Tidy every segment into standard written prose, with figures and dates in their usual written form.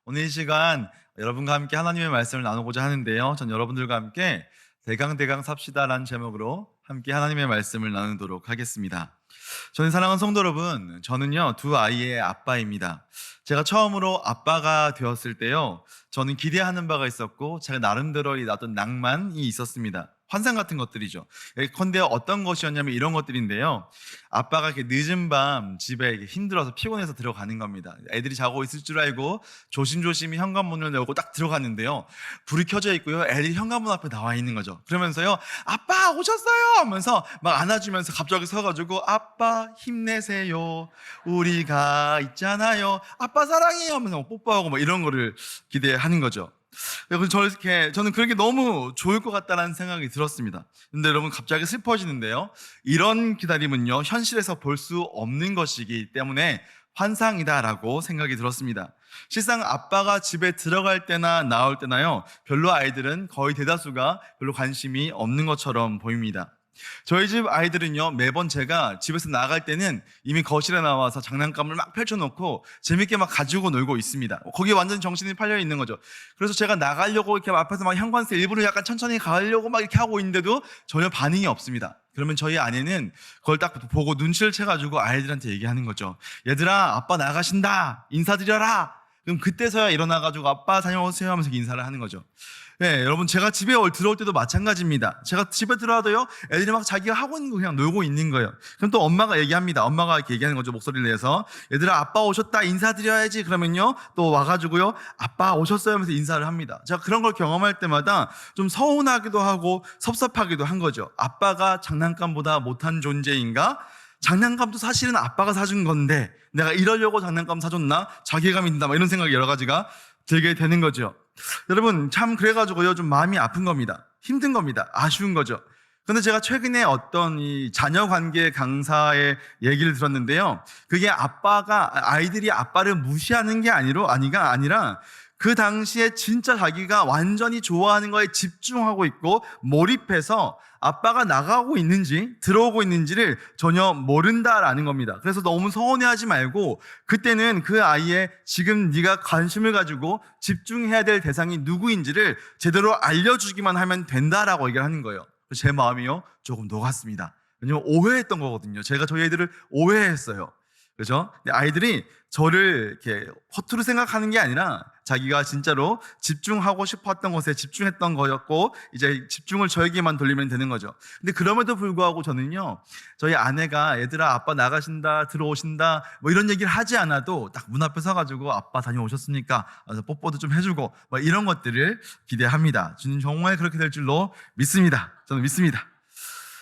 오늘 이 시간 여러분과 함께 하나님의 말씀을 나누고자 하는데요. 전 여러분들과 함께 대강대강 삽시다라는 제목으로 함께 하나님의 말씀을 나누도록 하겠습니다. 저는 사랑하는 성도 여러분, 저는요 두 아이의 아빠입니다. 제가 처음으로 아빠가 되었을 때요, 저는 기대하는 바가 있었고 제가 나름대로 어떤 낭만이 있었습니다. 환상 같은 것들이죠. 예컨대 어떤 것이었냐면 이런 것들인데요. 아빠가 이렇게 늦은 밤 집에 이렇게 힘들어서 피곤해서 들어가는 겁니다. 애들이 자고 있을 줄 알고 조심조심히 현관문을 열고 딱 들어갔는데요. 불이 켜져 있고요. 애들이 현관문 앞에 나와 있는 거죠. 그러면서요, 아빠 오셨어요 하면서 막 안아주면서 갑자기 서가지고 아빠 힘내세요. 우리가 있잖아요. 아빠 사랑해요 하면서 뽀뽀하고 뭐 이런 거를 기대하는 거죠. 그래서 저는 그런 게 너무 좋을 것 같다는 생각이 들었습니다. 근데 여러분 갑자기 슬퍼지는데요. 이런 기다림은요, 현실에서 볼 수 없는 것이기 때문에 환상이다라고 생각이 들었습니다. 실상 아빠가 집에 들어갈 때나 나올 때나요, 별로 아이들은 거의 대다수가 별로 관심이 없는 것처럼 보입니다. 저희 집 아이들은요, 매번 제가 집에서 나갈 때는 이미 거실에 나와서 장난감을 막 펼쳐놓고 재밌게 막 가지고 놀고 있습니다. 거기에 완전 정신이 팔려 있는 거죠. 그래서 제가 나가려고 이렇게 앞에서 막 현관에서 일부러 약간 천천히 가려고 막 이렇게 하고 있는데도 전혀 반응이 없습니다. 그러면 저희 아내는 그걸 딱 보고 눈치를 채가지고 아이들한테 얘기하는 거죠. 얘들아, 아빠 나가신다, 인사드려라. 그럼 그때서야 일어나가지고 아빠 다녀오세요 하면서 인사를 하는 거죠. 네, 여러분, 제가 집에 들어올 때도 마찬가지입니다. 제가 집에 들어와도요, 애들이 막 자기가 하고 있는 거 그냥 놀고 있는 거예요. 그럼 또 엄마가 얘기합니다. 엄마가 이렇게 얘기하는 거죠. 목소리를 내서. 얘들아, 아빠 오셨다, 인사드려야지. 그러면요, 또 와가지고요, 아빠 오셨어요 하면서 인사를 합니다. 제가 그런 걸 경험할 때마다 좀 서운하기도 하고 섭섭하기도 한 거죠. 아빠가 장난감보다 못한 존재인가? 장난감도 사실은 아빠가 사준 건데 내가 이러려고 장난감 사줬나? 자괴감이 든다, 뭐 이런 생각이 여러 가지가 들게 되는 거죠. 여러분, 참 그래가지고요, 좀 마음이 아픈 겁니다. 힘든 겁니다. 아쉬운 거죠. 그런데 제가 최근에 어떤 이 자녀 관계 강사의 얘기를 들었는데요, 그게 아이들이 아빠를 무시하는 게 아니라 그 당시에 진짜 자기가 완전히 좋아하는 거에 집중하고 있고 몰입해서 아빠가 나가고 있는지 들어오고 있는지를 전혀 모른다라는 겁니다. 그래서 너무 서운해하지 말고 그때는 그 아이의 지금 네가 관심을 가지고 집중해야 될 대상이 누구인지를 제대로 알려주기만 하면 된다라고 얘기를 하는 거예요. 제 마음이요, 조금 녹았습니다. 왜냐면 오해했던 거거든요. 제가 저희 애들을 오해했어요. 그죠? 아이들이 저를 이렇게 허투루 생각하는 게 아니라 자기가 진짜로 집중하고 싶었던 것에 집중했던 거였고, 이제 집중을 저에게만 돌리면 되는 거죠. 근데 그럼에도 불구하고 저는요, 저희 아내가 얘들아 아빠 나가신다, 들어오신다, 뭐 이런 얘기를 하지 않아도 딱 문 앞에 서가지고 아빠 다녀오셨으니까 그래서 뽀뽀도 좀 해주고 뭐 이런 것들을 기대합니다. 주님 정말 그렇게 될 줄로 믿습니다. 저는 믿습니다.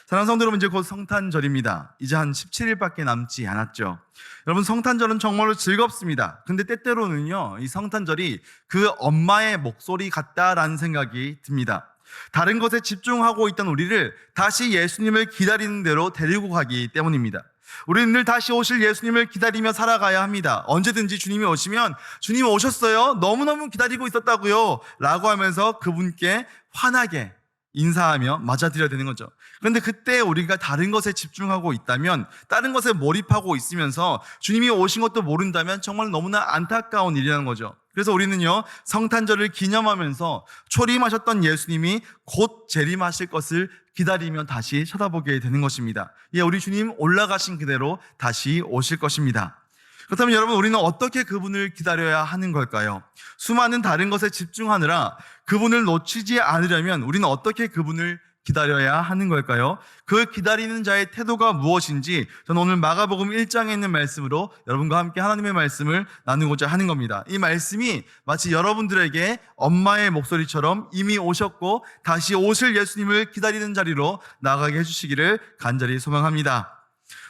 사랑하는 성도 여러분, 이제 곧 성탄절입니다. 이제 한 17일밖에 남지 않았죠. 여러분, 성탄절은 정말로 즐겁습니다. 근데 때때로는요, 이 성탄절이 그 엄마의 목소리 같다라는 생각이 듭니다. 다른 것에 집중하고 있던 우리를 다시 예수님을 기다리는 대로 데리고 가기 때문입니다. 우리는 늘 다시 오실 예수님을 기다리며 살아가야 합니다. 언제든지 주님이 오시면 주님 오셨어요? 너무너무 기다리고 있었다고요 라고 하면서 그분께 환하게 인사하며 맞아들여야 되는 거죠. 그런데 그때 우리가 다른 것에 집중하고 있다면, 다른 것에 몰입하고 있으면서 주님이 오신 것도 모른다면 정말 너무나 안타까운 일이라는 거죠. 그래서 우리는요, 성탄절을 기념하면서 초림하셨던 예수님이 곧 재림하실 것을 기다리며 다시 쳐다보게 되는 것입니다. 예, 우리 주님 올라가신 그대로 다시 오실 것입니다. 그렇다면 여러분, 우리는 어떻게 그분을 기다려야 하는 걸까요? 수많은 다른 것에 집중하느라 그분을 놓치지 않으려면 우리는 어떻게 그분을 기다려야 하는 걸까요? 그 기다리는 자의 태도가 무엇인지 저는 오늘 마가복음 1장에 있는 말씀으로 여러분과 함께 하나님의 말씀을 나누고자 하는 겁니다. 이 말씀이 마치 여러분들에게 엄마의 목소리처럼 이미 오셨고 다시 오실 예수님을 기다리는 자리로 나가게 해주시기를 간절히 소망합니다.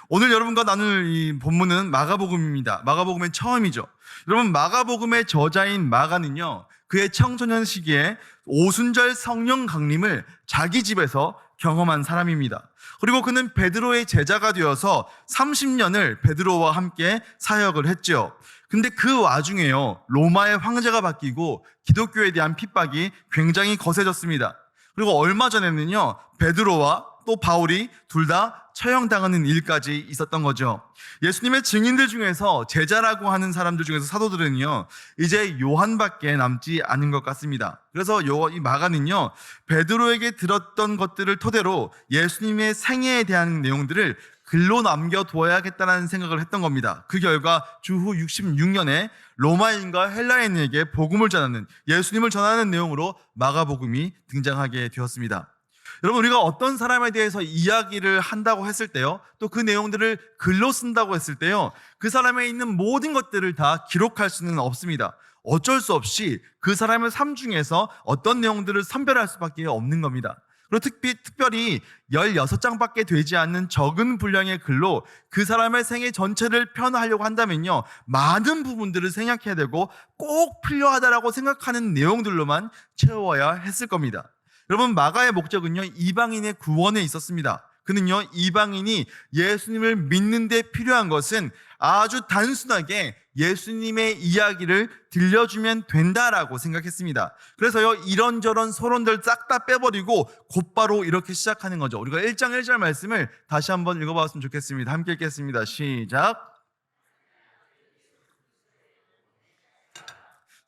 오늘 여러분과 나눌 이 본문은 마가복음입니다. 마가복음의 처음이죠. 여러분, 마가복음의 저자인 마가는요, 그의 청소년 시기에 오순절 성령 강림을 자기 집에서 경험한 사람입니다. 그리고 그는 베드로의 제자가 되어서 30년을 베드로와 함께 사역을 했죠. 근데 그 와중에요, 로마의 황제가 바뀌고 기독교에 대한 핍박이 굉장히 거세졌습니다. 그리고 얼마 전에는요, 베드로와 또 바울이 둘 다 처형당하는 일까지 있었던 거죠. 예수님의 증인들 중에서 제자라고 하는 사람들 중에서 사도들은요, 이제 요한밖에 남지 않은 것 같습니다. 그래서 이 마가는요, 베드로에게 들었던 것들을 토대로 예수님의 생애에 대한 내용들을 글로 남겨두어야겠다는 생각을 했던 겁니다. 그 결과 주후 66년에 로마인과 헬라인에게 복음을 전하는, 예수님을 전하는 내용으로 마가복음이 등장하게 되었습니다. 여러분, 우리가 어떤 사람에 대해서 이야기를 한다고 했을 때요, 또 그 내용들을 글로 쓴다고 했을 때요, 그 사람에 있는 모든 것들을 다 기록할 수는 없습니다. 어쩔 수 없이 그 사람의 삶 중에서 어떤 내용들을 선별할 수밖에 없는 겁니다. 그리고 특별히 16장밖에 되지 않는 적은 분량의 글로 그 사람의 생애 전체를 표현하려고 한다면요, 많은 부분들을 생략해야 되고 꼭 필요하다라고 생각하는 내용들로만 채워야 했을 겁니다. 여러분, 마가의 목적은요, 이방인의 구원에 있었습니다. 그는요, 이방인이 예수님을 믿는 데 필요한 것은 아주 단순하게 예수님의 이야기를 들려주면 된다라고 생각했습니다. 그래서요, 이런저런 서론들 싹 다 빼버리고 곧바로 이렇게 시작하는 거죠. 우리가 1장 1절 말씀을 다시 한번 읽어봤으면 좋겠습니다. 함께 읽겠습니다. 시작.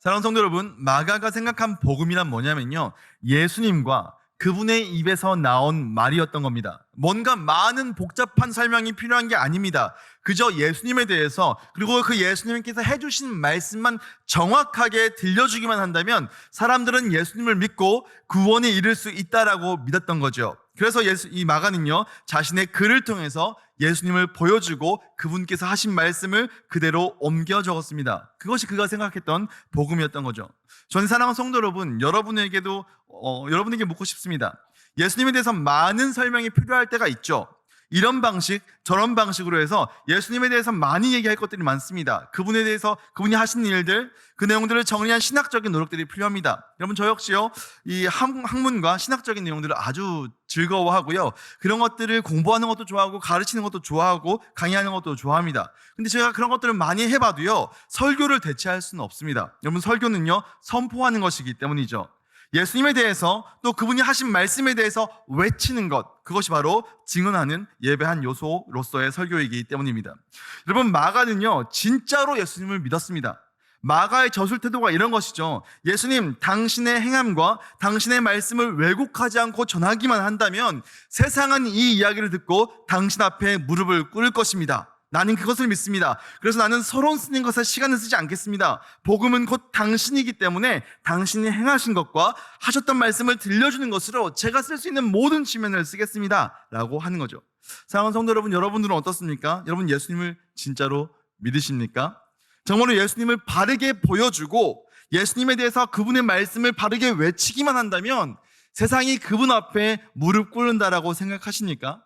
사랑하는 성도 여러분, 마가가 생각한 복음이란 뭐냐면요, 예수님과 그분의 입에서 나온 말이었던 겁니다. 뭔가 많은 복잡한 설명이 필요한 게 아닙니다. 그저 예수님에 대해서, 그리고 그 예수님께서 해주신 말씀만 정확하게 들려주기만 한다면 사람들은 예수님을 믿고 구원에 이를 수 있다라고 믿었던 거죠. 그래서 이 마가는요, 자신의 글을 통해서 예수님을 보여주고 그분께서 하신 말씀을 그대로 옮겨 적었습니다. 그것이 그가 생각했던 복음이었던 거죠. 저는 사랑하는 성도 여러분, 여러분에게 묻고 싶습니다. 예수님에 대해서 많은 설명이 필요할 때가 있죠. 이런 방식, 저런 방식으로 해서 예수님에 대해서 많이 얘기할 것들이 많습니다. 그분에 대해서, 그분이 하신 일들, 그 내용들을 정리한 신학적인 노력들이 필요합니다. 여러분, 저 역시요, 이 학문과 신학적인 내용들을 아주 즐거워하고요, 그런 것들을 공부하는 것도 좋아하고 가르치는 것도 좋아하고 강의하는 것도 좋아합니다. 근데 제가 그런 것들을 많이 해봐도요, 설교를 대체할 수는 없습니다. 여러분, 설교는요, 선포하는 것이기 때문이죠. 예수님에 대해서, 또 그분이 하신 말씀에 대해서 외치는 것, 그것이 바로 증언하는 예배한 요소로서의 설교이기 때문입니다. 여러분, 마가는요, 진짜로 예수님을 믿었습니다. 마가의 저술 태도가 이런 것이죠. 예수님, 당신의 행함과 당신의 말씀을 왜곡하지 않고 전하기만 한다면 세상은 이 이야기를 듣고 당신 앞에 무릎을 꿇을 것입니다. 나는 그것을 믿습니다. 그래서 나는 서론 쓰는 것에 시간을 쓰지 않겠습니다. 복음은 곧 당신이기 때문에 당신이 행하신 것과 하셨던 말씀을 들려주는 것으로 제가 쓸 수 있는 모든 지면을 쓰겠습니다 라고 하는 거죠. 사랑하는 성도 여러분, 여러분들은 어떻습니까? 여러분, 예수님을 진짜로 믿으십니까? 정말로 예수님을 바르게 보여주고 예수님에 대해서 그분의 말씀을 바르게 외치기만 한다면 세상이 그분 앞에 무릎 꿇는다라고 생각하십니까?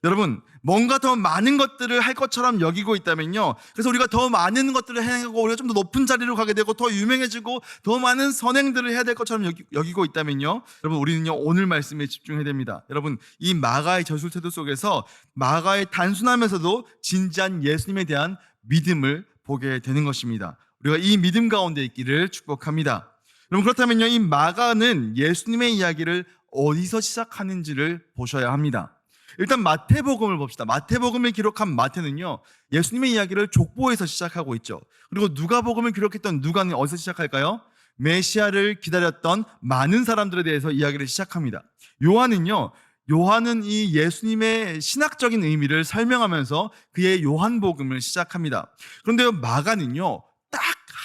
여러분, 뭔가 더 많은 것들을 할 것처럼 여기고 있다면요, 그래서 우리가 더 많은 것들을 행하고 우리가 좀 더 높은 자리로 가게 되고 더 유명해지고 더 많은 선행들을 해야 될 것처럼 여기고 있다면요, 여러분, 우리는요, 오늘 말씀에 집중해야 됩니다. 여러분, 이 마가의 저술 태도 속에서 마가의 단순하면서도 진지한 예수님에 대한 믿음을 보게 되는 것입니다. 우리가 이 믿음 가운데 있기를 축복합니다. 여러분, 그렇다면요, 이 마가는 예수님의 이야기를 어디서 시작하는지를 보셔야 합니다. 일단 마태복음을 봅시다. 마태복음을 기록한 마태는요, 예수님의 이야기를 족보에서 시작하고 있죠. 그리고 누가복음을 기록했던 누가는 어디서 시작할까요? 메시아를 기다렸던 많은 사람들에 대해서 이야기를 시작합니다. 요한은 이 예수님의 신학적인 의미를 설명하면서 그의 요한복음을 시작합니다. 그런데 마가는요, 딱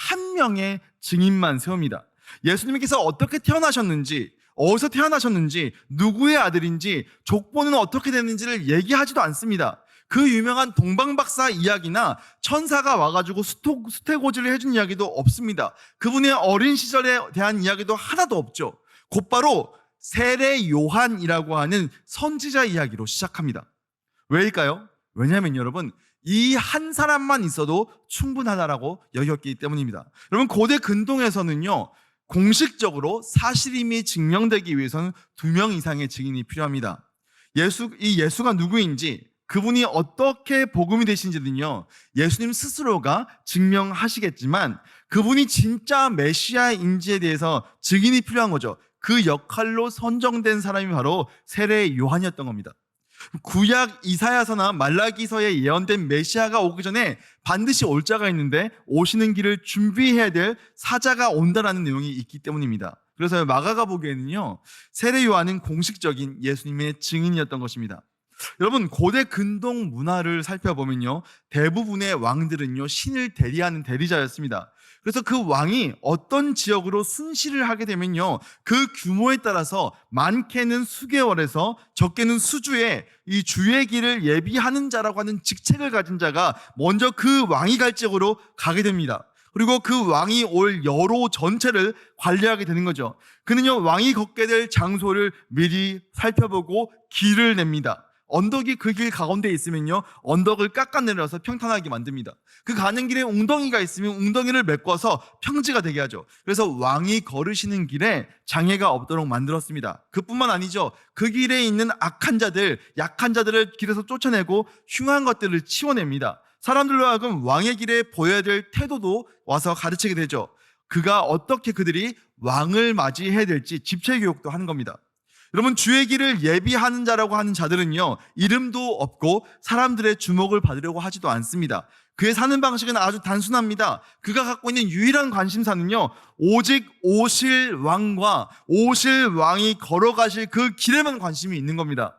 한 명의 증인만 세웁니다. 예수님께서 어떻게 태어나셨는지, 어디서 태어나셨는지, 누구의 아들인지, 족보는 어떻게 됐는지를 얘기하지도 않습니다. 그 유명한 동방박사 이야기나 천사가 와가지고 수태고지를 해준 이야기도 없습니다. 그분의 어린 시절에 대한 이야기도 하나도 없죠. 곧바로 세례 요한이라고 하는 선지자 이야기로 시작합니다. 왜일까요? 왜냐하면 여러분, 이 한 사람만 있어도 충분하다라고 여겼기 때문입니다. 여러분, 고대 근동에서는요, 공식적으로 사실임이 증명되기 위해서는 2명 이상의 증인이 필요합니다. 예수가 누구인지, 그분이 어떻게 복음이 되신지는요, 예수님 스스로가 증명하시겠지만 그분이 진짜 메시아인지에 대해서 증인이 필요한 거죠. 그 역할로 선정된 사람이 바로 세례 요한이었던 겁니다. 구약 이사야서나 말라기서에 예언된 메시아가 오기 전에 반드시 올 자가 있는데 오시는 길을 준비해야 될 사자가 온다라는 내용이 있기 때문입니다. 그래서 마가가 보기에는요, 세례 요한은 공식적인 예수님의 증인이었던 것입니다. 여러분, 고대 근동 문화를 살펴보면요, 대부분의 왕들은요 신을 대리하는 대리자였습니다. 그래서 그 왕이 어떤 지역으로 순시를 하게 되면요, 그 규모에 따라서 많게는 수개월에서 적게는 수주에 이 주의 길을 예비하는 자라고 하는 직책을 가진 자가 먼저 그 왕이 갈 지역으로 가게 됩니다. 그리고 그 왕이 올 여로 전체를 관리하게 되는 거죠. 그는요, 왕이 걷게 될 장소를 미리 살펴보고 길을 냅니다. 언덕이 그 길 가운데 있으면요, 언덕을 깎아내려서 평탄하게 만듭니다. 그 가는 길에 웅덩이가 있으면 웅덩이를 메꿔서 평지가 되게 하죠. 그래서 왕이 걸으시는 길에 장애가 없도록 만들었습니다. 그뿐만 아니죠. 그 길에 있는 악한 자들, 약한 자들을 길에서 쫓아내고 흉한 것들을 치워냅니다. 사람들로 하여금 왕의 길에 보여야 될 태도도 와서 가르치게 되죠. 그가 어떻게 그들이 왕을 맞이해야 될지 집체교육도 하는 겁니다. 여러분, 주의 길을 예비하는 자라고 하는 자들은요, 이름도 없고 사람들의 주목을 받으려고 하지도 않습니다. 그의 사는 방식은 아주 단순합니다. 그가 갖고 있는 유일한 관심사는요, 오직 오실 왕과 오실 왕이 걸어가실 그 길에만 관심이 있는 겁니다.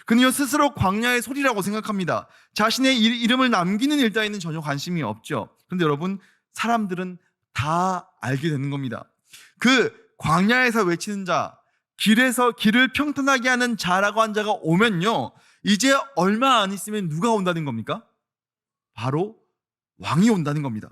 그는요, 스스로 광야의 소리라고 생각합니다. 자신의 이름을 남기는 일 따위는 전혀 관심이 없죠. 그런데 여러분, 사람들은 다 알게 되는 겁니다. 그 광야에서 외치는 자, 길에서 길을 평탄하게 하는 자라고 한 자가 오면요, 이제 얼마 안 있으면 누가 온다는 겁니까? 바로 왕이 온다는 겁니다.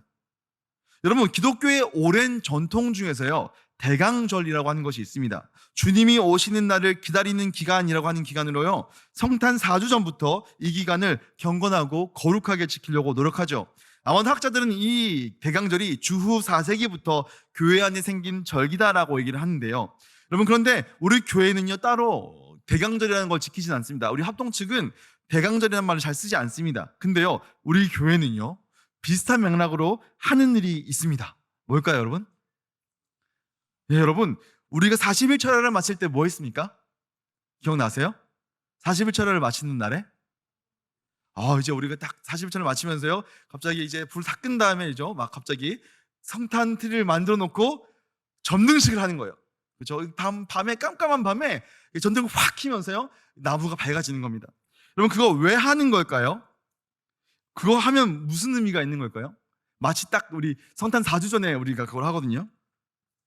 여러분, 기독교의 오랜 전통 중에서요, 대강절이라고 하는 것이 있습니다. 주님이 오시는 날을 기다리는 기간이라고 하는 기간으로요, 성탄 4주 전부터 이 기간을 경건하고 거룩하게 지키려고 노력하죠. 아마 학자들은 이 대강절이 주후 4세기부터 교회 안에 생긴 절기다라고 얘기를 하는데요. 여러분, 그런데 우리 교회는요, 따로 대강절이라는 걸 지키진 않습니다. 우리 합동 측은 대강절이라는 말을 잘 쓰지 않습니다. 근데요, 우리 교회는요, 비슷한 맥락으로 하는 일이 있습니다. 뭘까요, 여러분? 예, 여러분, 우리가 40일철야를 마칠 때 뭐 했습니까? 기억나세요? 40일철야를 마치는 날에 이제 우리가 딱 40일철야를 마치면서요, 갑자기 이제 불 다 끈 다음에죠, 막 갑자기 성탄 트리를 만들어 놓고 전등식을 하는 거예요. 그렇죠? 밤에, 깜깜한 밤에 전등을 확 켜면서요, 나무가 밝아지는 겁니다. 여러분, 그거 왜 하는 걸까요? 그거 하면 무슨 의미가 있는 걸까요? 마치 딱 우리 성탄 4주 전에 우리가 그걸 하거든요.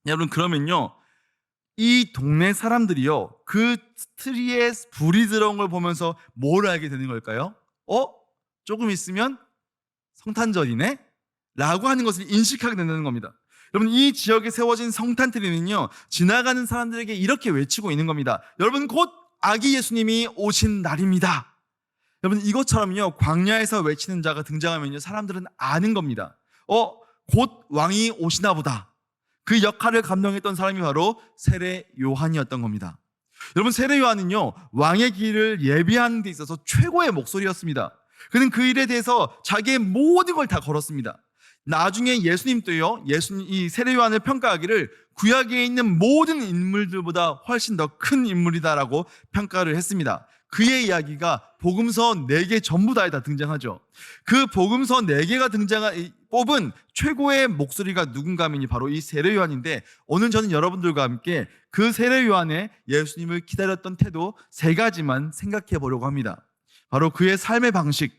여러분, 그러면요, 이 동네 사람들이요, 그 트리에 불이 들어온 걸 보면서 뭘 알게 되는 걸까요? 조금 있으면 성탄절이네? 라고 하는 것을 인식하게 된다는 겁니다. 여러분, 이 지역에 세워진 성탄 트리는요, 지나가는 사람들에게 이렇게 외치고 있는 겁니다. 여러분, 곧 아기 예수님이 오신 날입니다. 여러분, 이것처럼요, 광야에서 외치는 자가 등장하면요, 사람들은 아는 겁니다. 곧 왕이 오시나 보다. 그 역할을 감당했던 사람이 바로 세례 요한이었던 겁니다. 여러분, 세례 요한은요, 왕의 길을 예비하는 데 있어서 최고의 목소리였습니다. 그는 그 일에 대해서 자기의 모든 걸 다 걸었습니다. 나중에 예수님도요, 이 세례 요한을 평가하기를 구약에 있는 모든 인물들보다 훨씬 더 큰 인물이다라고 평가를 했습니다. 그의 이야기가 복음서 4개 전부 다에 다 등장하죠. 그 복음서 4개가 뽑은 최고의 목소리가 누군가 하면 바로 이 세례 요한인데, 오늘 저는 여러분들과 함께 그 세례 요한의 예수님을 기다렸던 태도 3가지만 생각해 보려고 합니다. 바로 그의 삶의 방식,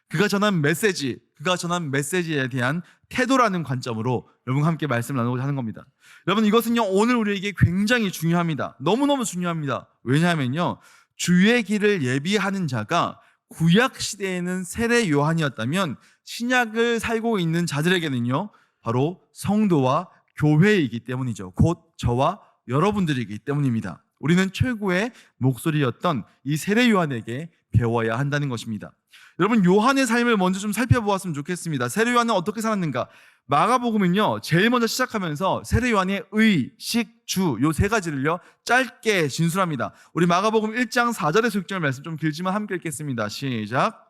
그가 전한 메시지, 그가 전한 메시지에 대한 태도라는 관점으로 여러분과 함께 말씀을 나누고자 하는 겁니다. 여러분, 이것은요, 오늘 우리에게 굉장히 중요합니다. 너무너무 중요합니다. 왜냐하면요, 주의 길을 예비하는 자가 구약 시대에는 세례 요한이었다면 신약을 살고 있는 자들에게는요, 바로 성도와 교회이기 때문이죠. 곧 저와 여러분들이기 때문입니다. 우리는 최고의 목소리였던 이 세례 요한에게 배워야 한다는 것입니다. 여러분, 요한의 삶을 먼저 좀 살펴보았으면 좋겠습니다. 세례 요한은 어떻게 살았는가? 마가복음은요, 제일 먼저 시작하면서 세례 요한의 의, 식, 주 요 3가지를요 짧게 진술합니다. 우리 마가복음 1장 4절에서 6절 말씀, 좀 길지만 함께 읽겠습니다. 시작.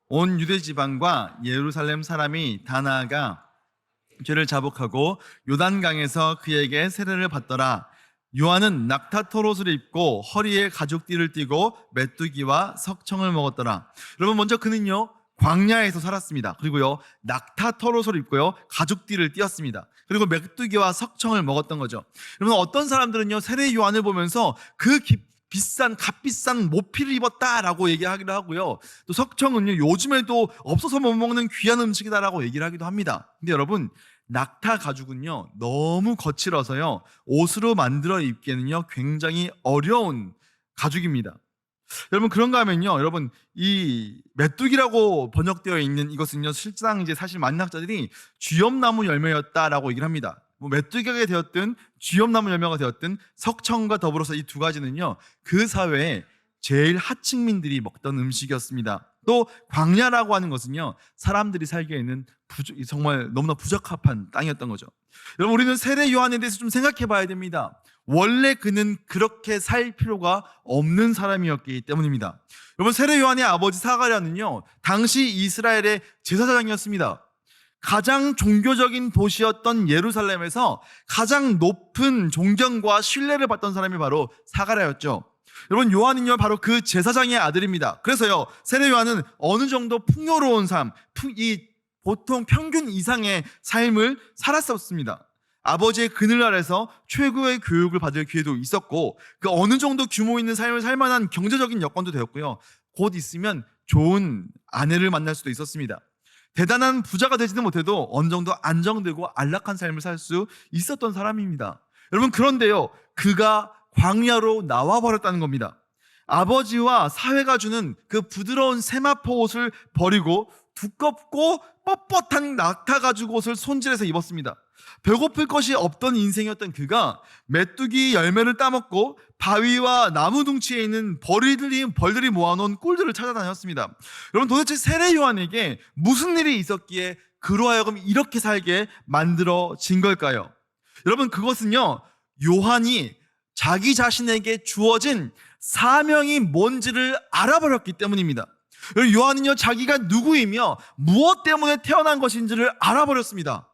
온 유대 지방과 예루살렘 사람이 다 나아가 죄를 자복하고 요단강에서 그에게 세례를 받더라. 요한은 낙타털 옷을 입고 허리에 가죽띠를 띠고 메뚜기와 석청을 먹었더라. 여러분, 먼저 그는요 광야에서 살았습니다. 그리고요 낙타털 옷을 입고요 가죽띠를 띠었습니다. 그리고 메뚜기와 석청을 먹었던 거죠. 여러분, 어떤 사람들은요 세례 요한을 보면서 비싼 값비싼 모피를 입었다라고 얘기하기도 하고요, 또 석청은요 요즘에도 없어서 못 먹는 귀한 음식이다라고 얘기를 하기도 합니다. 근데 여러분, 낙타 가죽은요 너무 거칠어서요 옷으로 만들어 입기에는요 굉장히 어려운 가죽입니다. 여러분, 그런가 하면요, 여러분, 이 메뚜기라고 번역되어 있는 이것은요 실상 이제 사실 만학자들이 쥐엄나무 열매였다라고 얘기를 합니다. 뭐 메뚜기가 되었든 쥐엄나무 열매가 되었든 석청과 더불어서 이 두 가지는요 그 사회에 제일 하층민들이 먹던 음식이었습니다. 또 광야라고 하는 것은요 사람들이 살기에는 정말 너무나 부적합한 땅이었던 거죠. 여러분, 우리는 세례 요한에 대해서 좀 생각해 봐야 됩니다. 원래 그는 그렇게 살 필요가 없는 사람이었기 때문입니다. 여러분, 세례 요한의 아버지 사가랴는요 당시 이스라엘의 제사장이었습니다. 가장 종교적인 도시였던 예루살렘에서 가장 높은 존경과 신뢰를 받던 사람이 바로 사가랴였죠. 여러분, 요한은요 바로 그 제사장의 아들입니다. 그래서요 세례 요한은 어느 정도 풍요로운 삶, 보통 평균 이상의 삶을 살았었습니다. 아버지의 그늘 아래서 최고의 교육을 받을 기회도 있었고, 그 어느 정도 규모 있는 삶을 살 만한 경제적인 여건도 되었고요, 곧 있으면 좋은 아내를 만날 수도 있었습니다. 대단한 부자가 되지는 못해도 어느 정도 안정되고 안락한 삶을 살 수 있었던 사람입니다. 여러분, 그런데요 그가 광야로 나와버렸다는 겁니다. 아버지와 사회가 주는 그 부드러운 세마포 옷을 버리고 두껍고 뻣뻣한 낙타 가죽 옷을 손질해서 입었습니다. 배고플 것이 없던 인생이었던 그가 메뚜기 열매를 따먹고 바위와 나무 둥치에 있는 벌들이 모아놓은 꿀들을 찾아다녔습니다. 여러분, 도대체 세례 요한에게 무슨 일이 있었기에 그로 하여금 이렇게 살게 만들어진 걸까요? 여러분, 그것은요 요한이 자기 자신에게 주어진 사명이 뭔지를 알아버렸기 때문입니다. 요한은요 자기가 누구이며 무엇 때문에 태어난 것인지를 알아버렸습니다.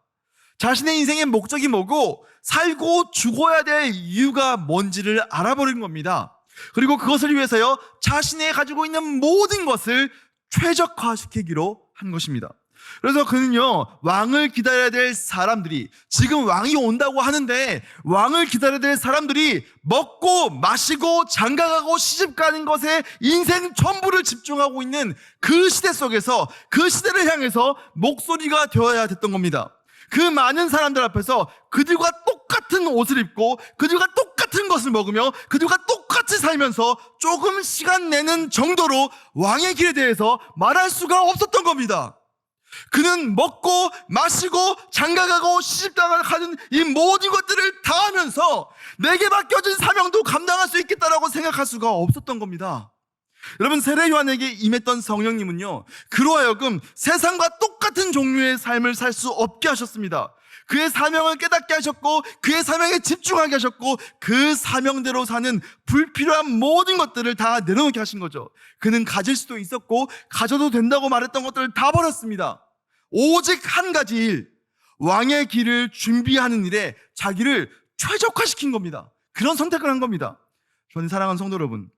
자신의 인생의 목적이 뭐고 살고 죽어야 될 이유가 뭔지를 알아버린 겁니다. 그리고 그것을 위해서요 자신이 가지고 있는 모든 것을 최적화시키기로 한 것입니다. 그래서 그는요 왕을 기다려야 될 사람들이, 지금 왕이 온다고 하는데 왕을 기다려야 될 사람들이 먹고 마시고 장가가고 시집가는 것에 인생 전부를 집중하고 있는 그 시대 속에서, 그 시대를 향해서 목소리가 되어야 됐던 겁니다. 그 많은 사람들 앞에서 그들과 똑같은 옷을 입고 그들과 똑같은 것을 먹으며 그들과 똑같이 살면서 조금 시간 내는 정도로 왕의 길에 대해서 말할 수가 없었던 겁니다. 그는 먹고 마시고 장가가고 시집가는 이 모든 것들을 다 하면서 내게 맡겨진 사명도 감당할 수 있겠다라고 생각할 수가 없었던 겁니다. 여러분, 세례 요한에게 임했던 성령님은요 그로 하여금 세상과 똑같은 종류의 삶을 살 수 없게 하셨습니다. 그의 사명을 깨닫게 하셨고 그의 사명에 집중하게 하셨고 그 사명대로 사는 불필요한 모든 것들을 다 내려놓게 하신 거죠. 그는 가질 수도 있었고 가져도 된다고 말했던 것들을 다 버렸습니다. 오직 한 가지 일, 왕의 길을 준비하는 일에 자기를 최적화시킨 겁니다. 그런 선택을 한 겁니다. 저는 사랑하는 성도 여러분,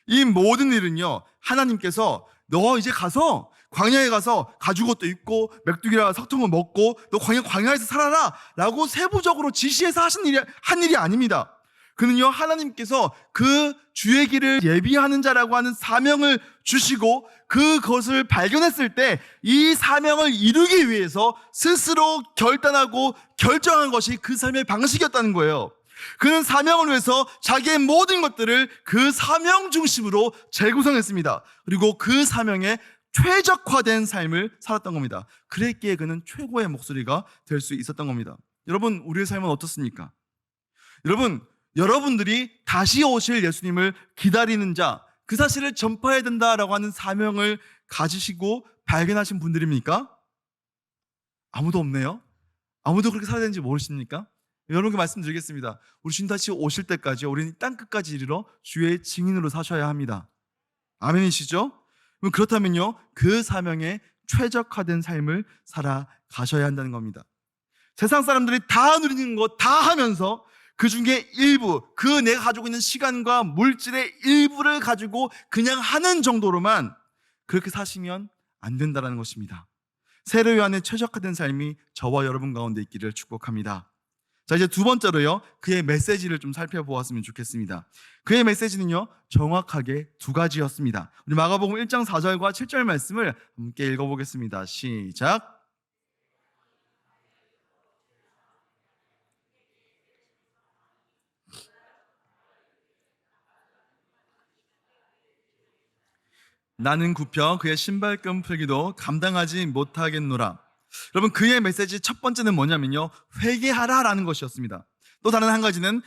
이 모든 일은요 하나님께서 너 이제 가서 광야에 가서 가죽 옷도 입고 메뚜기랑 석통을 먹고 너 광야에서 살아라 라고 세부적으로 지시해서 한 일이 아닙니다. 그는요 하나님께서 그 주의 길을 예비하는 자라고 하는 사명을 주시고 그것을 발견했을 때 이 사명을 이루기 위해서 스스로 결단하고 결정한 것이 그 삶의 방식이었다는 거예요. 그는 사명을 위해서 자기의 모든 것들을 그 사명 중심으로 재구성했습니다. 그리고 그 사명에 최적화된 삶을 살았던 겁니다. 그랬기에 그는 최고의 목소리가 될 수 있었던 겁니다. 여러분, 우리의 삶은 어떻습니까? 여러분들이 다시 오실 예수님을 기다리는 자, 그 사실을 전파해야 된다라고 하는 사명을 가지시고 발견하신 분들입니까? 아무도 없네요. 아무도 그렇게 살아야 되는지 모르십니까? 여러분께 말씀드리겠습니다. 우리 주님 다시 오실 때까지 우리는 땅끝까지 이르러 주의 증인으로 사셔야 합니다. 아멘이시죠? 그렇다면요, 그 사명에 최적화된 삶을 살아가셔야 한다는 겁니다. 세상 사람들이 다 누리는 거 다 하면서 그 중에 일부, 그 내가 가지고 있는 시간과 물질의 일부를 가지고 그냥 하는 정도로만 그렇게 사시면 안 된다는 것입니다. 세례 요한의 최적화된 삶이 저와 여러분 가운데 있기를 축복합니다. 자, 이제 두 번째로요, 그의 메시지를 좀 살펴보았으면 좋겠습니다. 그의 메시지는요, 정확하게 두 가지였습니다. 우리 마가복음 1장 4절과 7절 말씀을 함께 읽어보겠습니다. 시작. 나는 굽혀 그의 신발끈 풀기도 감당하지 못하겠노라. 여러분, 그의 메시지 첫 번째는 뭐냐면요, 회개하라라는 것이었습니다. 또 다른 한 가지는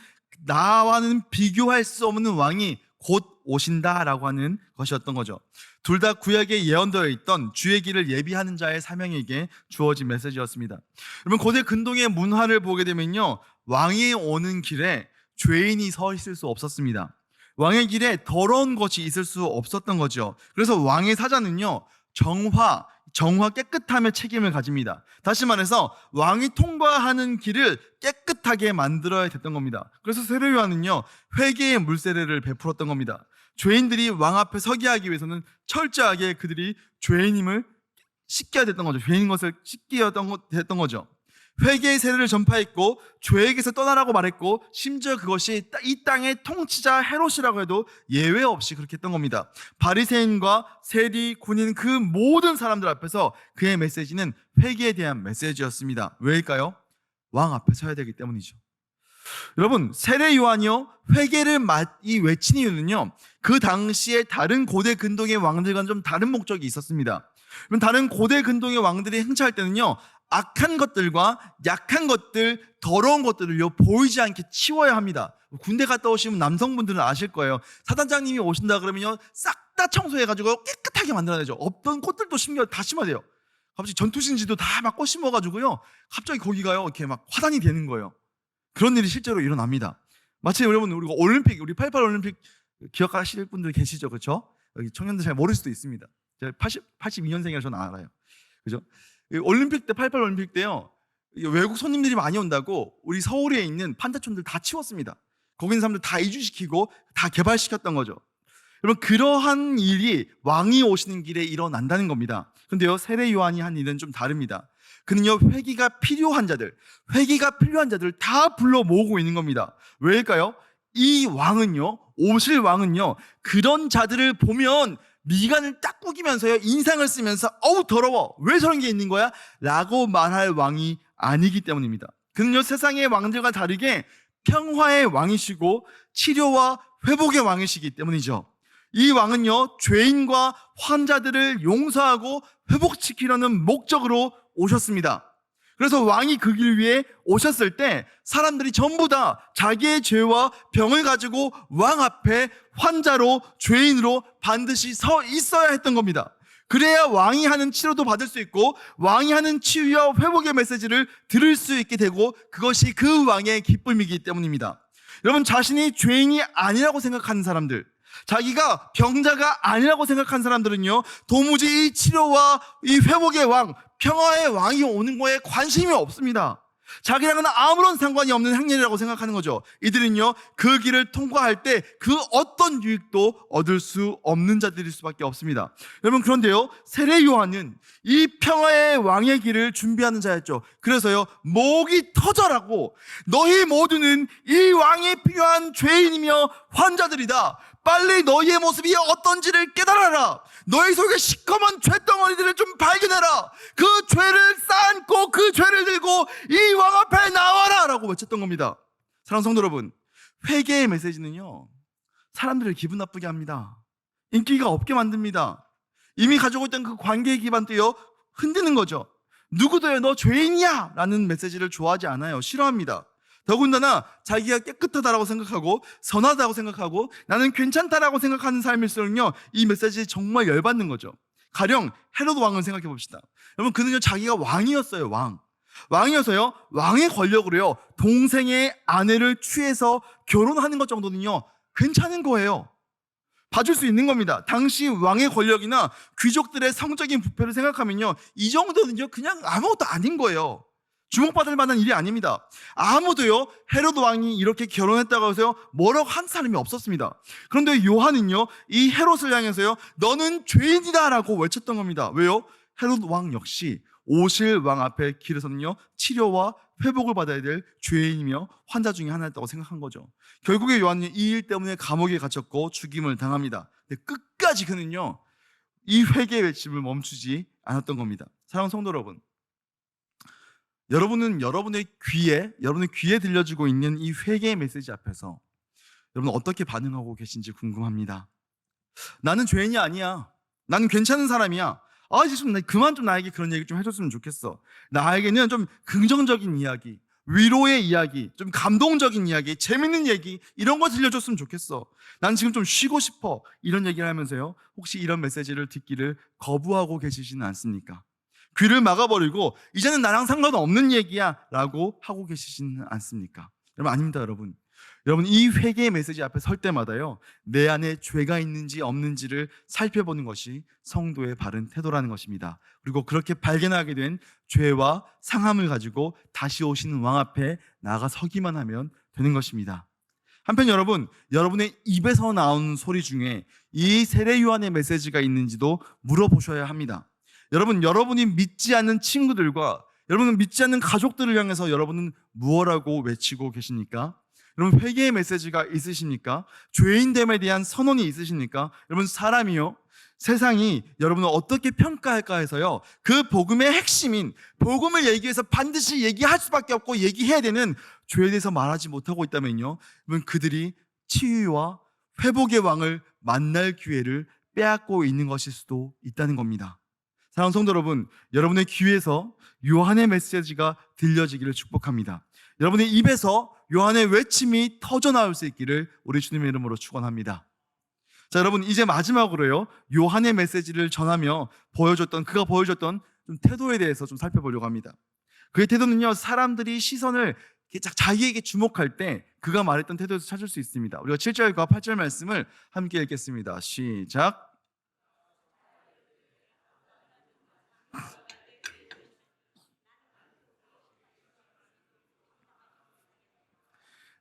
나와는 비교할 수 없는 왕이 곧 오신다라고 하는 것이었던 거죠. 둘 다 구약에 예언되어 있던 주의 길을 예비하는 자의 사명에게 주어진 메시지였습니다. 여러분, 고대 근동의 문화를 보게 되면요, 왕이 오는 길에 죄인이 서 있을 수 없었습니다. 왕의 길에 더러운 것이 있을 수 없었던 거죠. 그래서 왕의 사자는요, 정화 깨끗함의 책임을 가집니다. 다시 말해서 왕이 통과하는 길을 깨끗하게 만들어야 됐던 겁니다. 그래서 세례 요한은요, 회개의 물세례를 베풀었던 겁니다. 죄인들이 왕 앞에 서게 하기 위해서는 철저하게 그들이 죄인임을 씻겨야 됐던 거죠. 죄인인 것을 씻겨야 됐던 거죠. 회개의 세례를 전파했고 죄에게서 떠나라고 말했고, 심지어 그것이 이 땅의 통치자 헤롯이라고 해도 예외 없이 그렇게 했던 겁니다. 바리새인과 세리, 군인 그 모든 사람들 앞에서 그의 메시지는 회개에 대한 메시지였습니다. 왜일까요? 왕 앞에 서야 되기 때문이죠. 여러분, 세례 요한이요, 회개를 외친 이유는요, 그 당시에 다른 고대 근동의 왕들과는 좀 다른 목적이 있었습니다. 다른 고대 근동의 왕들이 행차할 때는요, 악한 것들과 약한 것들, 더러운 것들을요, 보이지 않게 치워야 합니다. 군대 갔다 오시면 남성분들은 아실 거예요. 사단장님이 오신다 그러면요, 싹 다 청소해가지고 깨끗하게 만들어내죠. 없던 꽃들도 다 심어야 돼요. 갑자기 전투신지도 다 막 꽃 심어가지고요, 갑자기 거기가요, 이렇게 막 화단이 되는 거예요. 그런 일이 실제로 일어납니다. 마치 여러분, 우리가 우리 88 올림픽 기억하실 분들 계시죠? 그렇죠? 여기 청년들 잘 모를 수도 있습니다. 제가 82년생이라 저는 알아요. 그죠? 올림픽 때, 88 올림픽 때요, 외국 손님들이 많이 온다고 우리 서울에 있는 판자촌들 다 치웠습니다. 거기 있는 사람들 다 이주시키고 다 개발시켰던 거죠. 여러분, 그러한 일이 왕이 오시는 길에 일어난다는 겁니다. 그런데요, 세례 요한이 한 일은 좀 다릅니다. 그는요, 회개가 필요한 자들 다 불러 모으고 있는 겁니다. 왜일까요? 이 왕은요, 오실 왕은요, 그런 자들을 보면 미간을 딱 구기면서요, 인상을 쓰면서 어우 더러워, 왜 저런 게 있는 거야? 라고 말할 왕이 아니기 때문입니다. 그는요, 세상의 왕들과 다르게 평화의 왕이시고 치료와 회복의 왕이시기 때문이죠. 이 왕은요, 죄인과 환자들을 용서하고 회복시키려는 목적으로 오셨습니다. 그래서 왕이 그 길 위에 오셨을 때 사람들이 전부 다 자기의 죄와 병을 가지고 왕 앞에 환자로, 죄인으로 반드시 서 있어야 했던 겁니다. 그래야 왕이 하는 치료도 받을 수 있고 왕이 하는 치유와 회복의 메시지를 들을 수 있게 되고, 그것이 그 왕의 기쁨이기 때문입니다. 여러분, 자신이 죄인이 아니라고 생각하는 사람들, 자기가 병자가 아니라고 생각한 사람들은요, 도무지 이 치료와 이 회복의 왕, 평화의 왕이 오는 거에 관심이 없습니다. 자기랑은 아무런 상관이 없는 행렬이라고 생각하는 거죠. 이들은요, 그 길을 통과할 때 그 어떤 유익도 얻을 수 없는 자들일 수밖에 없습니다. 여러분, 그런데요, 세례 요한은 이 평화의 왕의 길을 준비하는 자였죠. 그래서요, 목이 터져라고, 너희 모두는 이 왕이 필요한 죄인이며 환자들이다. 빨리 너희의 모습이 어떤지를 깨달아라. 너희 속에 시커먼 죄덩어리들을 좀 발견해라. 그 죄를 쌓고 그 죄를 들고 이 왕 앞에 나와라 라고 외쳤던 겁니다. 사랑하는 성도 여러분, 회개의 메시지는요, 사람들을 기분 나쁘게 합니다. 인기가 없게 만듭니다. 이미 가지고 있던 그 관계의 기반도요, 흔드는 거죠. 누구도요, 너 죄인이야 라는 메시지를 좋아하지 않아요. 싫어합니다. 더군다나 자기가 깨끗하다라고 생각하고 선하다고 생각하고 나는 괜찮다라고 생각하는 삶일수록요, 이 메시지에 정말 열받는 거죠. 가령 헤로드 왕을 생각해 봅시다. 여러분, 그는요, 자기가 왕이었어요. 왕이어서요, 왕의 권력으로요, 동생의 아내를 취해서 결혼하는 것 정도는요, 괜찮은 거예요. 봐줄 수 있는 겁니다. 당시 왕의 권력이나 귀족들의 성적인 부패를 생각하면요, 이 정도는요 그냥 아무것도 아닌 거예요. 주목받을 만한 일이 아닙니다. 아무도요 헤로드 왕이 이렇게 결혼했다고 해서요 뭐라고 한 사람이 없었습니다. 그런데 요한은요 이 헤롯을 향해서요 너는 죄인이다 라고 외쳤던 겁니다. 왜요? 헤로드 왕 역시 오실 왕 앞에 길에서는요 치료와 회복을 받아야 될 죄인이며 환자 중에 하나였다고 생각한 거죠. 결국에 요한은 이 일 때문에 감옥에 갇혔고 죽임을 당합니다. 근데 끝까지 그는요 이 회개의 외침을 멈추지 않았던 겁니다. 사랑하는 성도 여러분, 여러분은 여러분의 귀에 들려주고 있는 이 회개의 메시지 앞에서 여러분 어떻게 반응하고 계신지 궁금합니다. 나는 죄인이 아니야. 나는 괜찮은 사람이야. 이제 좀 그만 좀 나에게 그런 얘기 좀 해줬으면 좋겠어. 나에게는 좀 긍정적인 이야기, 위로의 이야기, 좀 감동적인 이야기, 재밌는 얘기 이런 거 들려줬으면 좋겠어. 난 지금 좀 쉬고 싶어. 이런 얘기를 하면서요 혹시 이런 메시지를 듣기를 거부하고 계시지는 않습니까? 귀를 막아버리고 이제는 나랑 상관없는 얘기야 라고 하고 계시지는 않습니까? 여러분 아닙니다. 여러분 이 회개의 메시지 앞에 설 때마다요 내 안에 죄가 있는지 없는지를 살펴보는 것이 성도의 바른 태도라는 것입니다. 그리고 그렇게 발견하게 된 죄와 상함을 가지고 다시 오시는 왕 앞에 나아가 서기만 하면 되는 것입니다. 한편 여러분의 입에서 나오는 소리 중에 이 세례 요한의 메시지가 있는지도 물어보셔야 합니다. 여러분이 믿지 않는 친구들과 여러분은 믿지 않는 가족들을 향해서 여러분은 무엇라고 외치고 계십니까? 여러분 회개의 메시지가 있으십니까? 죄인됨에 대한 선언이 있으십니까? 여러분 사람이요 세상이 여러분을 어떻게 평가할까 해서요 그 복음의 핵심인 복음을 얘기해서 반드시 얘기할 수밖에 없고 얘기해야 되는 죄에 대해서 말하지 못하고 있다면요 여러분 그들이 치유와 회복의 왕을 만날 기회를 빼앗고 있는 것일 수도 있다는 겁니다. 사랑하는 성도 여러분, 여러분의 귀에서 요한의 메시지가 들려지기를 축복합니다. 여러분의 입에서 요한의 외침이 터져나올 수 있기를 우리 주님의 이름으로 축원합니다. 자, 여러분 이제 마지막으로요 요한의 메시지를 전하며 그가 보여줬던 좀 태도에 대해서 좀 살펴보려고 합니다. 그의 태도는요 사람들이 시선을 자기에게 주목할 때 그가 말했던 태도에서 찾을 수 있습니다. 우리가 7절과 8절 말씀을 함께 읽겠습니다. 시작.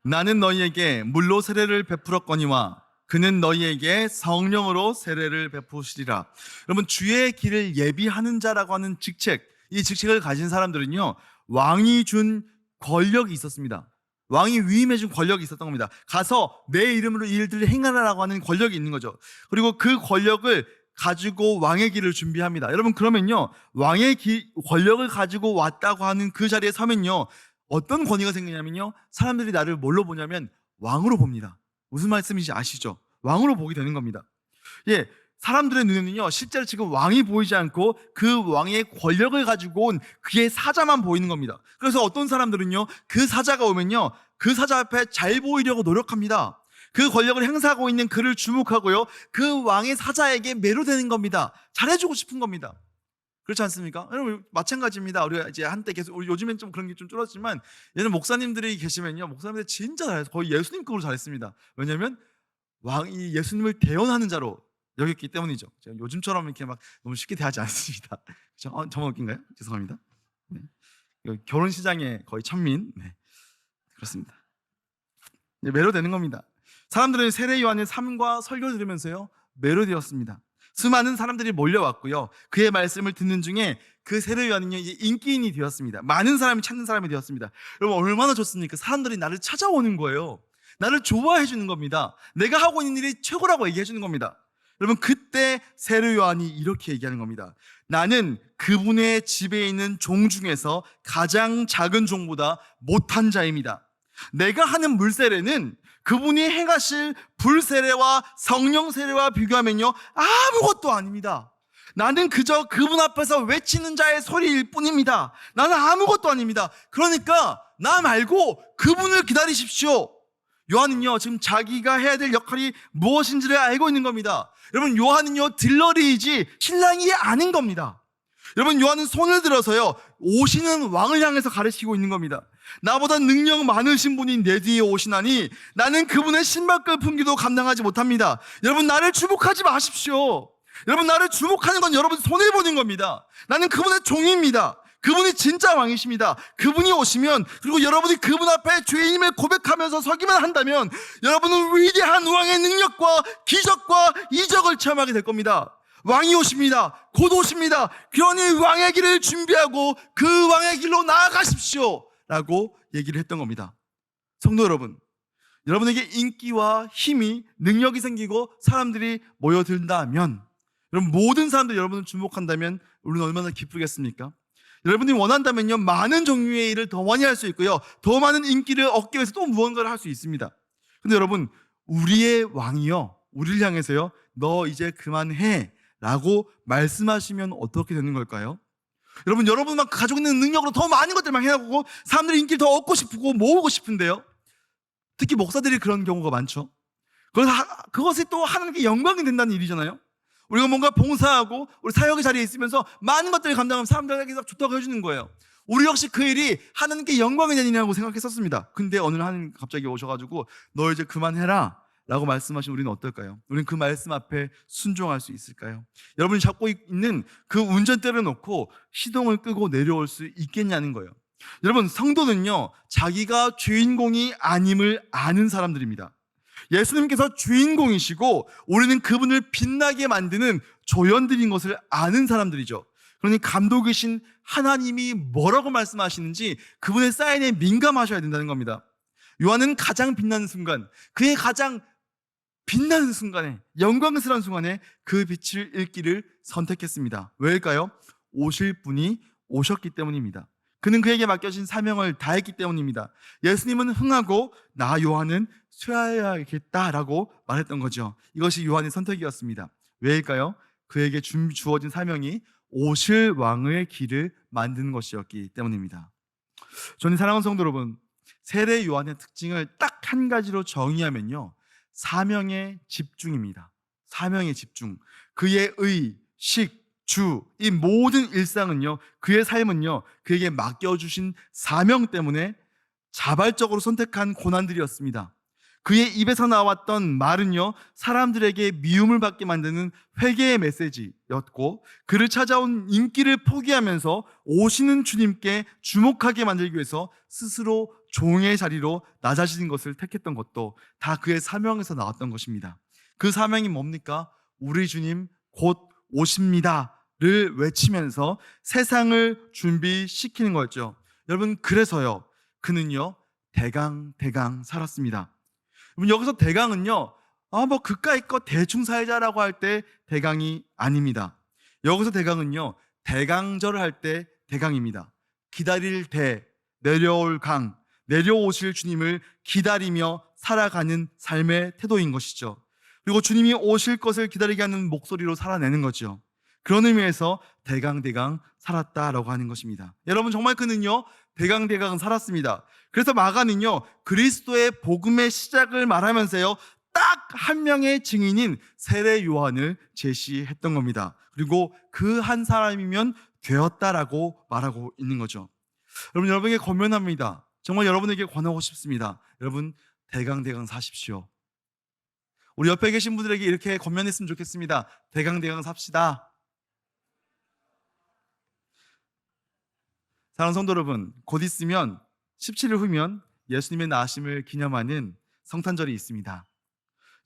나는 너희에게 물로 세례를 베풀었거니와 그는 너희에게 성령으로 세례를 베푸시리라. 여러분 주의 길을 예비하는 자라고 하는 직책, 이 직책을 가진 사람들은요 왕이 준 권력이 있었습니다. 왕이 위임해 준 권력이 있었던 겁니다. 가서 내 이름으로 이 일들을 행하라라고 하는 권력이 있는 거죠. 그리고 그 권력을 가지고 왕의 길을 준비합니다. 여러분 그러면요 왕의 권력을 가지고 왔다고 하는 그 자리에 서면요 어떤 권위가 생기냐면요 사람들이 나를 뭘로 보냐면 왕으로 봅니다. 무슨 말씀인지 아시죠? 왕으로 보게 되는 겁니다. 예, 사람들의 눈에는요 실제로 지금 왕이 보이지 않고 그 왕의 권력을 가지고 온 그의 사자만 보이는 겁니다. 그래서 어떤 사람들은요 그 사자가 오면요 그 사자 앞에 잘 보이려고 노력합니다. 그 권력을 행사하고 있는 그를 주목하고요 그 왕의 사자에게 매료되는 겁니다. 잘해주고 싶은 겁니다. 그렇지 않습니까? 여러분 마찬가지입니다. 우리가 이제 한때 계속 요즘엔 좀 그런 게 좀 줄었지만 예전 목사님들이 계시면요 목사님들 진짜 잘해서 거의 예수님급으로 잘했습니다. 왜냐하면 왕이 예수님을 대언하는 자로 여겼기 때문이죠. 제가 요즘처럼 이렇게 막 너무 쉽게 대하지 않습니다. 그렇죠? 저만 웃긴가요? 죄송합니다. 네. 결혼 시장에 거의 천민. 네. 그렇습니다. 네, 매료되는 겁니다. 사람들은 세례 요한의 삶과 설교를 들으면서요 매료되었습니다. 수많은 사람들이 몰려왔고요 그의 말씀을 듣는 중에 그 세례 요한은요 인기인이 되었습니다. 많은 사람이 찾는 사람이 되었습니다. 여러분 얼마나 좋습니까? 사람들이 나를 찾아오는 거예요. 나를 좋아해 주는 겁니다. 내가 하고 있는 일이 최고라고 얘기해 주는 겁니다. 여러분 그때 세례 요한이 이렇게 얘기하는 겁니다. 나는 그분의 집에 있는 종 중에서 가장 작은 종보다 못한 자입니다. 내가 하는 물세례는 그분이 행하실 불세례와 성령 세례와 비교하면요 아무것도 아닙니다. 나는 그저 그분 앞에서 외치는 자의 소리일 뿐입니다. 나는 아무것도 아닙니다. 그러니까 나 말고 그분을 기다리십시오. 요한은요 지금 자기가 해야 될 역할이 무엇인지를 알고 있는 겁니다. 여러분 요한은요 들러리이지 신랑이 아닌 겁니다. 여러분 요한은 손을 들어서요 오시는 왕을 향해서 가르치고 있는 겁니다. 나보다 능력 많으신 분이 내 뒤에 오시나니 나는 그분의 신발끈 품기도 감당하지 못합니다. 여러분, 나를 주목하지 마십시오. 여러분, 나를 주목하는 건 여러분 손해보는 겁니다. 나는 그분의 종입니다. 그분이 진짜 왕이십니다. 그분이 오시면, 그리고 여러분이 그분 앞에 죄인임을 고백하면서 서기만 한다면 여러분은 위대한 왕의 능력과 기적과 이적을 체험하게 될 겁니다. 왕이 오십니다. 곧 오십니다. 그러니 왕의 길을 준비하고 그 왕의 길로 나아가십시오 라고 얘기를 했던 겁니다. 성도 여러분, 여러분에게 인기와 힘이, 능력이 생기고 사람들이 모여든다면, 여러분, 모든 사람들이 여러분을 주목한다면 우리는 얼마나 기쁘겠습니까? 여러분이 원한다면요, 많은 종류의 일을 더 많이 할 수 있고요, 더 많은 인기를 얻기 위해서 또 무언가를 할 수 있습니다. 근데 여러분, 우리의 왕이요, 우리를 향해서요, 너 이제 그만해 라고 말씀하시면 어떻게 되는 걸까요? 여러분만 가지고 있는 능력으로 더 많은 것들 막 해나가고 사람들의 인기를 더 얻고 싶고 모으고 싶은데요, 특히 목사들이 그런 경우가 많죠. 그것이 또 하나님께 영광이 된다는 일이잖아요. 우리가 뭔가 봉사하고 우리 사역의 자리에 있으면서 많은 것들을 감당하면 사람들에게 좋다고 해주는 거예요. 우리 역시 그 일이 하나님께 영광이 되는 일이라고 생각했었습니다. 근데 어느 날 하나님 갑자기 오셔가지고 너 이제 그만해라 라고 말씀하신 우리는 어떨까요? 우리는 그 말씀 앞에 순종할 수 있을까요? 여러분이 잡고 있는 그 운전대를 놓고 시동을 끄고 내려올 수 있겠냐는 거예요. 여러분, 성도는요, 자기가 주인공이 아님을 아는 사람들입니다. 예수님께서 주인공이시고 우리는 그분을 빛나게 만드는 조연들인 것을 아는 사람들이죠. 그러니 감독이신 하나님이 뭐라고 말씀하시는지 그분의 사인에 민감하셔야 된다는 겁니다. 요한은 가장 빛나는 순간, 그의 가장 빛나는 순간에, 영광스러운 순간에 그 빛을 읽기를 선택했습니다. 왜일까요? 오실 분이 오셨기 때문입니다. 그는 그에게 맡겨진 사명을 다했기 때문입니다. 예수님은 흥하고 나 요한은 쇠하여야겠다라고 말했던 거죠. 이것이 요한의 선택이었습니다. 왜일까요? 그에게 주어진 사명이 오실 왕의 길을 만드는 것이었기 때문입니다. 저는 사랑하는 성도 여러분, 세례 요한의 특징을 딱 한 가지로 정의하면요, 사명의 집중입니다. 사명의 집중. 그의 의, 식, 주, 이 모든 일상은요, 그의 삶은요, 그에게 맡겨주신 사명 때문에 자발적으로 선택한 고난들이었습니다. 그의 입에서 나왔던 말은요, 사람들에게 미움을 받게 만드는 회개의 메시지였고, 그를 찾아온 인기를 포기하면서 오시는 주님께 주목하게 만들기 위해서 스스로 종의 자리로 낮아지는 것을 택했던 것도 다 그의 사명에서 나왔던 것입니다. 그 사명이 뭡니까? 우리 주님 곧 오십니다를 외치면서 세상을 준비시키는 거였죠. 여러분, 그래서요, 그는요, 대강 살았습니다. 여기서 대강은요, 뭐 그까이 거 대충 살자라고 할 때 대강이 아닙니다. 여기서 대강은요, 대강절을 할 때 대강입니다. 기다릴 대, 내려올 강, 내려오실 주님을 기다리며 살아가는 삶의 태도인 것이죠. 그리고 주님이 오실 것을 기다리게 하는 목소리로 살아내는 거죠. 그런 의미에서 대강 살았다라고 하는 것입니다. 여러분, 정말 그는요, 대강 살았습니다. 그래서 마가는요, 그리스도의 복음의 시작을 말하면서요, 딱 한 명의 증인인 세례 요한을 제시했던 겁니다. 그리고 그 한 사람이면 되었다라고 말하고 있는 거죠. 여러분, 여러분에게 권면합니다. 정말 여러분에게 권하고 싶습니다. 여러분, 대강 사십시오. 우리 옆에 계신 분들에게 이렇게 권면했으면 좋겠습니다. 대강 삽시다. 사랑하는 성도 여러분, 곧 있으면 17일 후면 예수님의 나으심을 기념하는 성탄절이 있습니다.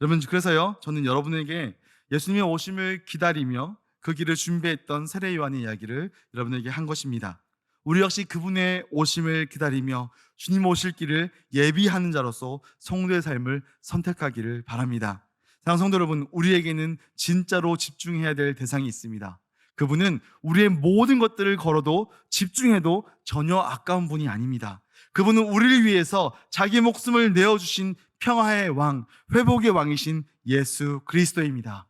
여러분, 그래서요, 저는 여러분에게 예수님의 오심을 기다리며 그 길을 준비했던 세례 요한의 이야기를 여러분에게 한 것입니다. 우리 역시 그분의 오심을 기다리며 주님 오실 길을 예비하는 자로서 성도의 삶을 선택하기를 바랍니다. 사랑하는 성도 여러분, 우리에게는 진짜로 집중해야 될 대상이 있습니다. 그분은 우리의 모든 것들을 걸어도 집중해도 전혀 아까운 분이 아닙니다. 그분은 우리를 위해서 자기 목숨을 내어주신 평화의 왕, 회복의 왕이신 예수 그리스도입니다.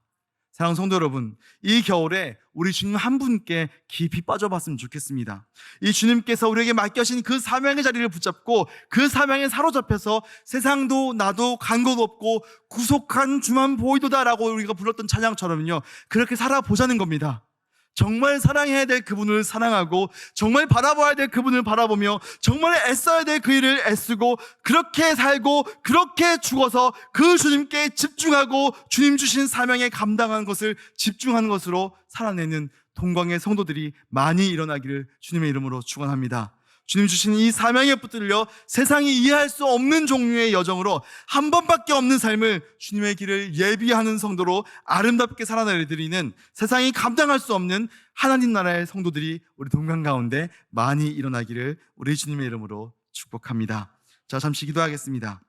사랑하는 성도 여러분, 이 겨울에 우리 주님 한 분께 깊이 빠져봤으면 좋겠습니다. 이 주님께서 우리에게 맡겨진 그 사명의 자리를 붙잡고 그 사명에 사로잡혀서 세상도 나도 간 곳 없고 구속한 주만 보이도다라고 우리가 불렀던 찬양처럼요, 그렇게 살아보자는 겁니다. 정말 사랑해야 될 그분을 사랑하고 정말 바라봐야 될 그분을 바라보며 정말 애써야 될 그 일을 애쓰고 그렇게 살고 그렇게 죽어서 그 주님께 집중하고 주님 주신 사명에 감당한 것을 집중하는 것으로 살아내는 동광의 성도들이 많이 일어나기를 주님의 이름으로 축원합니다. 주님 주신 이 사명에 붙들려 세상이 이해할 수 없는 종류의 여정으로 한 번밖에 없는 삶을 주님의 길을 예비하는 성도로 아름답게 살아내드리는 세상이 감당할 수 없는 하나님 나라의 성도들이 우리 동강 가운데 많이 일어나기를 우리 주님의 이름으로 축복합니다. 자, 잠시 기도하겠습니다.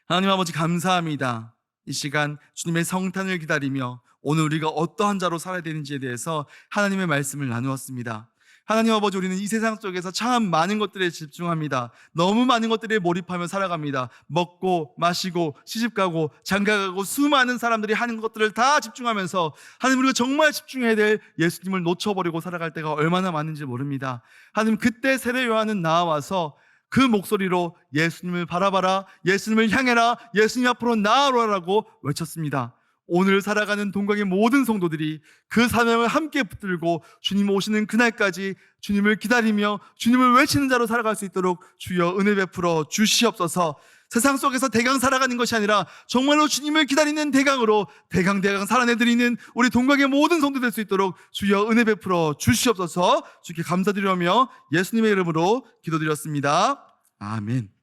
하나님 아버지 감사합니다. 이 시간 주님의 성탄을 기다리며 오늘 우리가 어떠한 자로 살아야 되는지에 대해서 하나님의 말씀을 나누었습니다. 하나님 아버지, 우리는 이 세상 속에서 참 많은 것들에 집중합니다. 너무 많은 것들에 몰입하며 살아갑니다. 먹고 마시고 시집가고 장가가고 수많은 사람들이 하는 것들을 다 집중하면서 하나님, 우리가 정말 집중해야 될 예수님을 놓쳐버리고 살아갈 때가 얼마나 많은지 모릅니다. 하나님, 그때 세례 요한은 나와서 그 목소리로 예수님을 바라봐라, 예수님을 향해라, 예수님 앞으로 나아오라라고 외쳤습니다. 오늘 살아가는 동광의 모든 성도들이 그 사명을 함께 붙들고 주님 오시는 그날까지 주님을 기다리며 주님을 외치는 자로 살아갈 수 있도록 주여 은혜 베풀어 주시옵소서. 세상 속에서 대강 살아가는 것이 아니라 정말로 주님을 기다리는 대강으로 대강 살아내드리는 우리 동광의 모든 성도 될 수 있도록 주여 은혜 베풀어 주시옵소서. 주께 감사드리며 예수님의 이름으로 기도드렸습니다. 아멘.